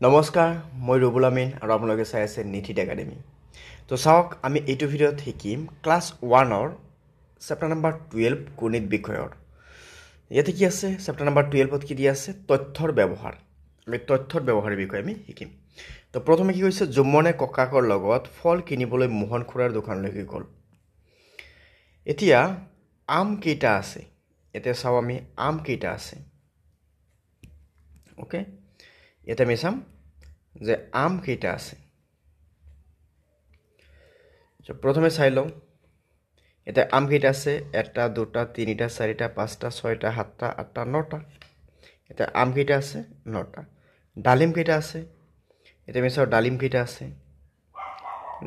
নমস্কাৰ, মই ৰুবুল আমিন আৰু আপোনালোকে চাই আছে নিঠিত একাডেমি। তো চাওক, আমি এইটো ভিডিঅ'ত শিকিম ক্লাছ 1-ৰ চেপ্টাৰ নম্বৰ 12 গণিত বিষয়ৰ। ইয়াতে কি আছে? চেপ্টাৰ নম্বৰ 12ত কি দিয়া আছে? তথ্যৰ ব্যৱহাৰ। আমি তথ্যৰ ব্যৱহাৰৰ বিষয়ে আমি শিকিম। তো প্ৰথমে কি কৈছে? জুম্মনে ককাকৰ লগত ফল কিনিবলৈ মোহন খুৰাৰ দোকানলৈকে গ'ল। এতিয়া আম কেইটা আছে? এতিয়া চাওঁ আমি আম কেইটা আছে। অ'কে, ইয়াতে আমি চাম যে আম কেইটা আছে। প্ৰথমে চাই লওঁ, এতিয়া আম কেইটা আছে? 1, 2, 3, 4, 5, 6, 7, 8, 9টা। এতিয়া আম কেইটা আছে? 9টা। ডালিম কেইটা আছে? এতিয়া আমি চাওঁ ডালিম কেইটা আছে।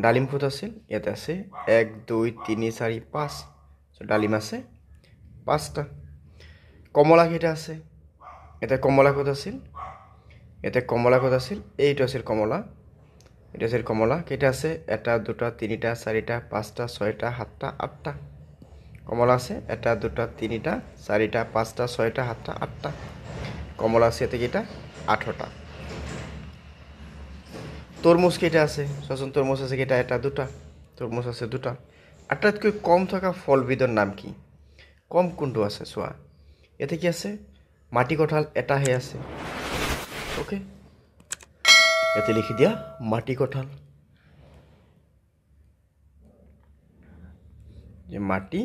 ডালিম ক'ত আছিল? ইয়াতে আছে 1, 2, 3, 4, 5। ডালিম আছে 5টা। কমলা কেইটা আছে? এতিয়া কমলা ক'ত আছিল? ইয়াতে কমলা ক'ত আছিল? এইটো আছিল কমলা। এটা আছিল কমলা। কেইটা আছে? 1, 2, 3, 4, 5, 6, 7, 8টা। কমলা আছে 1, 2, 3, 4, 5, 6, 7, 8টা। কমলা আছে ইয়াতে কেইটা? 8টা। তৰমুজ কেইটা আছে? চোৱাচোন, তৰমুজ আছে কেইটা? 1, 2টা। তৰমুজ আছে 2টা। আটাইতকৈ কম থকা ফলবিধৰ নাম কি? কম কোনটো আছে চোৱা। ইয়াতে কি আছে? মাটি কঁঠাল এটাহে আছে। অ'কে, ইয়াতে লিখি দিয়া মাটি কঁঠাল। যে মাটি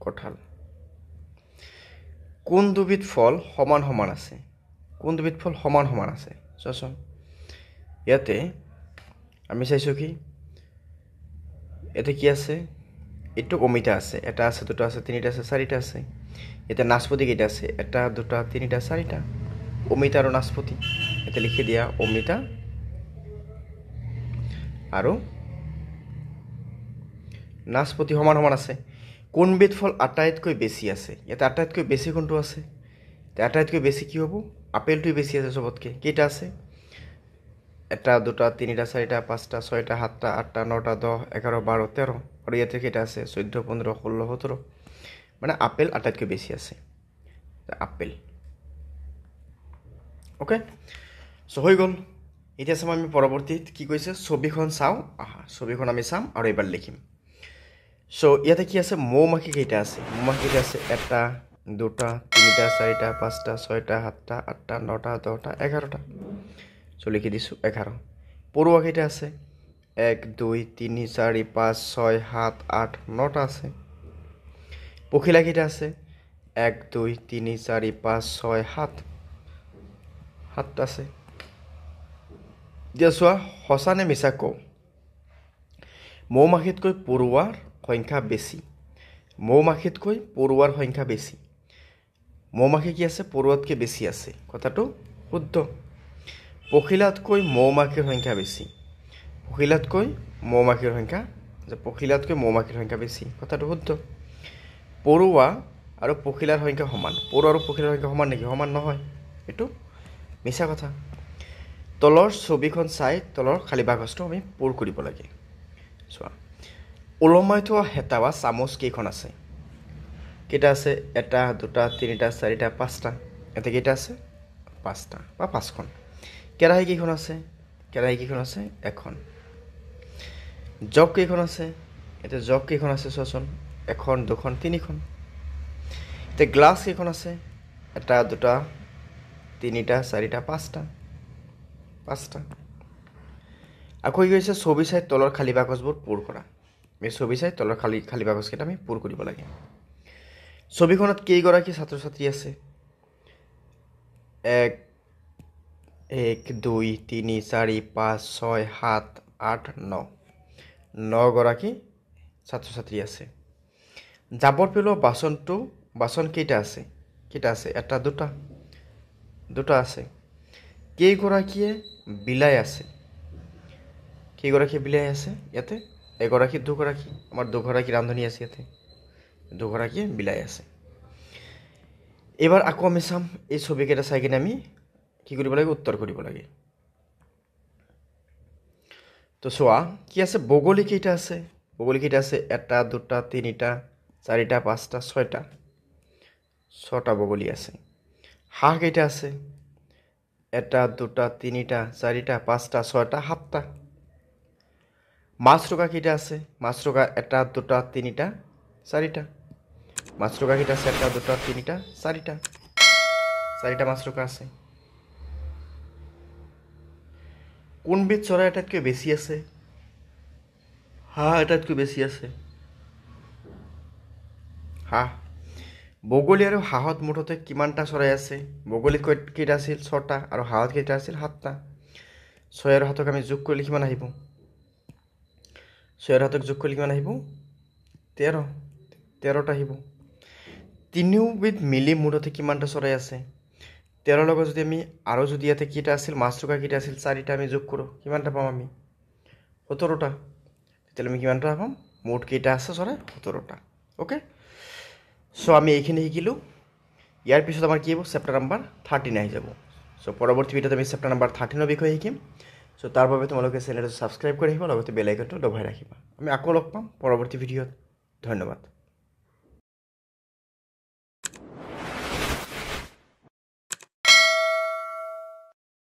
কঁঠাল। কোন দুবিধ ফল সমান সমান আছে? কোন দুবিধ ফল সমান সমান আছে? চোৱাচোন, ইয়াতে আমি চাইছোঁ কি? ইয়াতে কি আছে? এইটো অমিতা আছে। 1 আছে, 2 আছে, 3 আছে, 4টা আছে। ইয়াতে নাচপতি কেইটা আছে? 1, 2, 3, 4টা। অমিতা আৰু নাচপতি। ইয়াতে লিখি দিয়া অমিতা আৰু নাচপতি সমান সমান আছে। কোনবিধ ফল আটাইতকৈ বেছি আছে? ইয়াতে আটাইতকৈ বেছি কোনটো আছে? আটাইতকৈ বেছি কি হ'ব? আপেলটোৱে বেছি আছে চবতকৈ। কেইটা আছে? 1, 2, 3, 4, 5, 6, 7, 8, 9, 10, 11, 12, 13। আৰু ইয়াতে কেইটা আছে? 14, 15, 16, 17। মানে আপেল আটাইতকৈ বেছি আছে। আপেল। অ'কে, চ' হৈ গ'ল। এতিয়া চাম আমি পৰৱৰ্তীত কি কৈছে? ছবিখন চাওঁ। ছবিখন আমি চাম আৰু এইবাৰ লিখিম। চ' ইয়াতে কি আছে? মৌ-মাখি কেইটা আছে? মৌ-মাখি কেইটা আছে? 1, 2, 3, 4, 5, 6, 7, 8, 9, 10, 11টা। চ' লিখি দিছোঁ 11। পৰুৱা কেইটা আছে? 1, 2, 3, 4, 5, 6, 7, 8, 9টা আছে। পখিলা কেইটা আছে? 1, 2, 3, 4, 5, 6, 7টা আছে। এতিয়া চোৱা, সঁচা নে মিছা কওঁ? মৌ-মাখিতকৈ পৰুৱাৰ সংখ্যা বেছি। মৌ-মাখিতকৈ পৰুৱাৰ সংখ্যা বেছি। মৌ-মাখি কি আছে? পৰুৱাতকৈ বেছি আছে। কথাটো শুদ্ধ। পখিলাতকৈ মৌ-মাখিৰ সংখ্যা বেছি। পখিলাতকৈ মৌ-মাখিৰ সংখ্যা বেছি। কথাটো শুদ্ধ। পৰুৱা আৰু পখিলাৰ সংখ্যা সমান। পৰুৱা আৰু পখিলাৰ সংখ্যা সমান নেকি? সমান নহয়। এইটো মিছা কথা। তলৰ ছবিখন চাই তলৰ খালী বাকচটো আমি পূৰ কৰিব লাগে। চোৱা, ওলমাই থোৱা হেতা বা চামুচ কেইখন আছে? কেইটা আছে? 1, 2, 3, 4, 5টা। ইয়াতে কেইটা আছে? 5টা বা 5খন। কেৰাহী কেইখন আছে? কেৰাহী কেইখন আছে? 1খন। জগ কেইখন আছে? এতিয়া জগ কেইখন আছে চোৱাচোন। 1, 2, 3খন। এতিয়া গ্লাছ কেইখন আছে? 1, 2, 3, 4, 5টা। 5টা। আকৌ কি কৈছে? ছবি চাই তলৰ খালী বাকচবোৰ পূৰ কৰা। আমি ছবি চাই তলৰ খালী বাকচকেইটা আমি পূৰ কৰিব লাগে। ছবিখনত কেইগৰাকী ছাত্ৰ ছাত্ৰী আছে? 1, 2, 3, 4, 5, 6, 7, 8, 9। 9গৰাকী ছাত্ৰ ছাত্ৰী আছে। জাবৰ পেলোৱা বাচন কেইটা আছে? কেইটা আছে? 1, 2টা। 2টা আছে। কেইগৰাকীয়ে বিলাই আছে? কেইগৰাকী বিলাই আছে? ইয়াতে 1গৰাকী, 2গৰাকী। আমাৰ 2গৰাকী ৰান্ধনী আছে ইয়াতে। 2গৰাকীয়ে বিলাই আছে। এইবাৰ আকৌ আমি চাম। এই ছবিকেইটা চাই কিনে আমি কি কৰিব লাগে? উত্তৰ কৰিব লাগে। তো চোৱা, কি আছে? বগলী কেইটা আছে? বগলী কেইটা আছে? 1, 2, 3, 4, 5, 6টা। 6টা বগলী আছে। হাঁহ কেইটা আছে? এটা দুটা তিনিটা চাৰিটা পাঁচটা ছয়টা সাতটা মাছৰোকা কেইটা আছে মাছৰোকা এটা দুটা তিনিটা চাৰিটা মাছৰোকা কেইটা আছে এটা দুটা তিনিটা চাৰিটা মাছৰোকা আছে কোনবিধ চৰাই আটাইতকৈ বেছি আছে হাঁহ আটাইতকৈ বেছি আছে হাঁহ বগলী আৰু হাঁহত মুঠতে কিমানটা চৰাই আছে বগলীত কেইটা আছিল 6টা আৰু হাঁহত কেইটা আছিল 7টা 6 আৰু 7ক আমি যোগ কৰিলে কিমান আহিব 6 আৰু 7ক যোগ কৰিলে কিমান আহিব 13টা আহিব তিনিওবিধ মিলি মুঠতে কিমানটা চৰাই আছে 13 লগত যদি আমি আৰু যদি ইয়াতে কেইটা আছিল মাছৰোকা কেইটা আছিল 4টা আমি যোগ কৰোঁ কিমানটা পাম আমি 17টা তেতিয়াহ'লে আমি কিমানটা পাম মুঠ কেইটা আছে চৰাই 17টা ওকে সো আমি এইখিনি শিকিলোঁ ইয়াৰ পিছত আমাৰ কি হ'ব চেপ্টাৰ নাম্বাৰ 13 আহি যাব সো পৰৱৰ্তী ভিডিঅ'ত আমি চেপ্টাৰ নাম্বাৰ 13ৰ বিষয়ে শিকিম সো তাৰ বাবে তোমালোকে চেনেলটো ছাবস্ক্ৰাইব কৰি ৰাখিবা লগতে বেল আইকনটো দবাই ৰাখিবা আমি আকৌ লগ পাম পৰৱৰ্তী ভিডিঅ'ত ধন্যবাদ